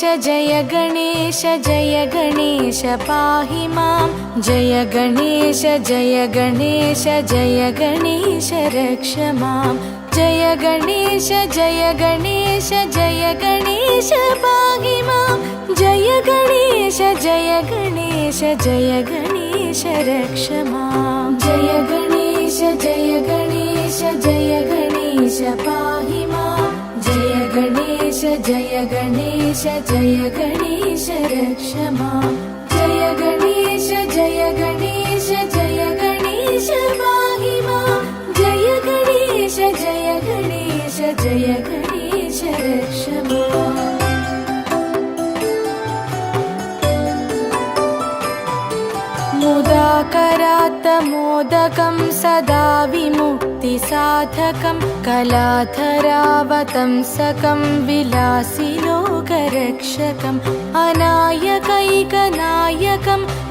जय गणेश पाहि मां जय गणेश रक्ष मां जय गणेश पाहि मां जय गणेश रक्ष मां जय गणेश पाहि मां जय गणेश रक्ष मां जय गणेश पाहि मां जय गणेश रक्ष मां मुदाकरात् मोदकं सदा विमुक्तिसाधकं कलाधरावतंसकं विलासि लोकरक्षकम् अनायकैकनायकं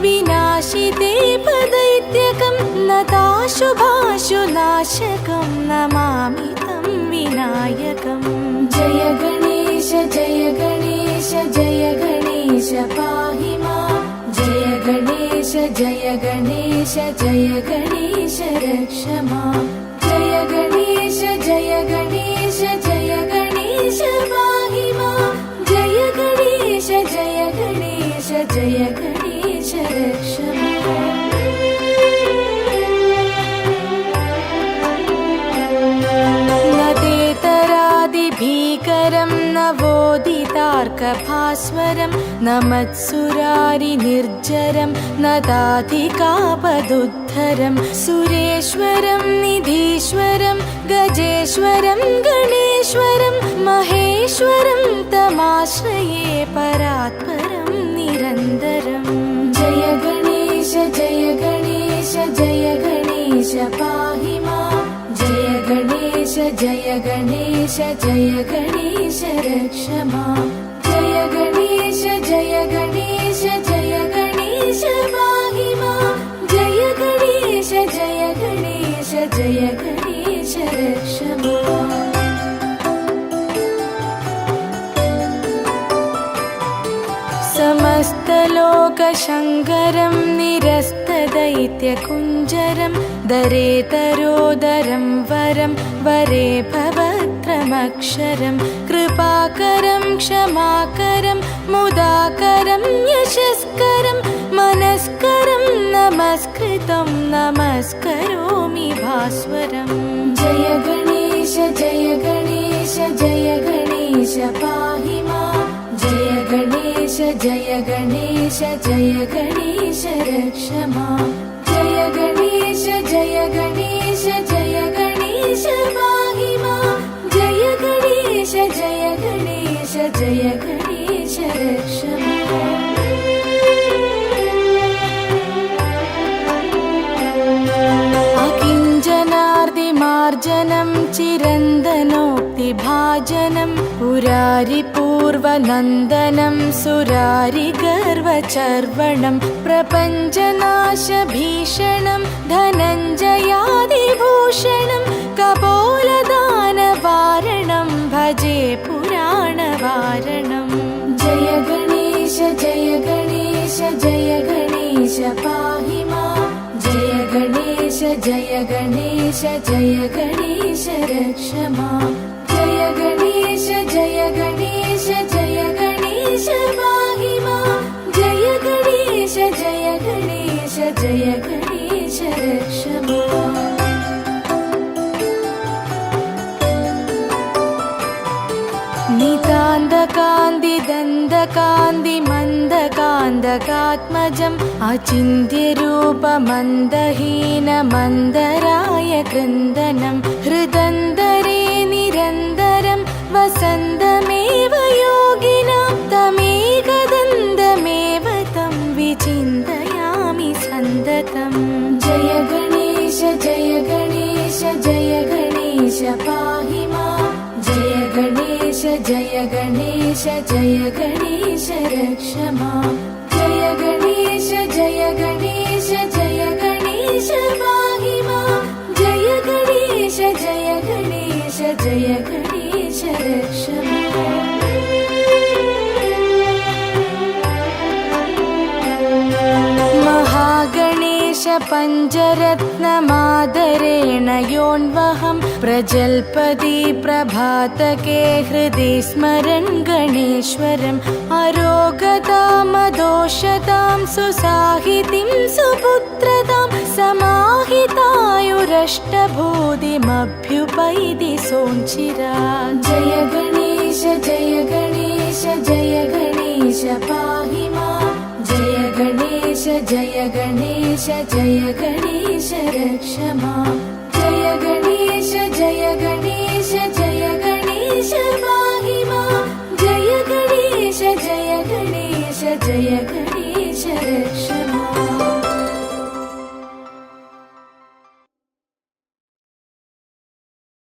विनाशिते पदैत्यकं नताशुभाशुनाशकं नमामि तं विनायकम् जय गणेश पाहि मां जय गणेश रक्ष मां जय गणेश पाहि मां जय गणेश रक्ष मां भीकरं नवोदितार्कभास्वरं नमत्सुरारिनिर्जरं नदाधिकापदुद्धरं सुरेश्वरं निधीश्वरं गजेश्वरं गणेश्वरं महेश्वरं तमाश्रये परात्परं निरन्तरं जय गणेश पाहि मां जय गणेश रक्ष मां जय गणेश पाहि मां जय गणेश रक्ष मां समस्तलोकशङ्करं निरस्तदैत्यकुञ्जरं दरेतरोदरं वरं वरे भवत्रमक्षरं कृपाकरं क्षमाकरं मुदाकरं यशस्करं मनस्करं नमस्कृतं नमस्करोमि भास्वरं जय गणेश पाहि मां जय गणेश रक्ष मां जय गणेश पाहि मां जय गणेश रक्ष मां अकिञ्चनार्दिमार्जनं चिरन्दनोक्तिभाजनं पुरारिपूर्वनन्दनं सुरारिगर्वचर्वणं प्रपञ्चनाशभीषणं धनञ्जयादिभूषणं कपोलदानवारणं भजे पुराणवारणं जय गणेश पाहि मां जय गणेश रक्ष मां जय गणेश पाहि मां जय गणेश रक्ष मां नितान्तकान्तिदन्तकान्तिमन्दकान्तकात्मजम् अचिन्त्यरूपमन्दहीनमन्दराय कृन्दनं हृदन्तरे निरन्तरं वसन्तमेव योगिनां तमेकदन्तमेव तं विचिन्तयामि सन्ततं जय गणेश पाहि मां जय गणेश रक्ष मां जय गणेश पाहि मां जय गणेश रक्ष मां पञ्चरत्नमादरेण योऽन्वहं प्रजल्पति प्रभातके हृदि स्मरन् गणेश्वरम् अरोगतामदोषतां सुसाहितिं सुपुत्रतां समाहितायुरष्टभूतिमभ्युपैति सोञ्चिरात् जय गणेश जय गणेश जय गणेश पाहि मां जय गणेश जय गणेश जय गणेश रक्ष मां जय गणेश जय गणेश जय गणेश पाहि मां जय गणेश जय गणेश जय गणेश रक्ष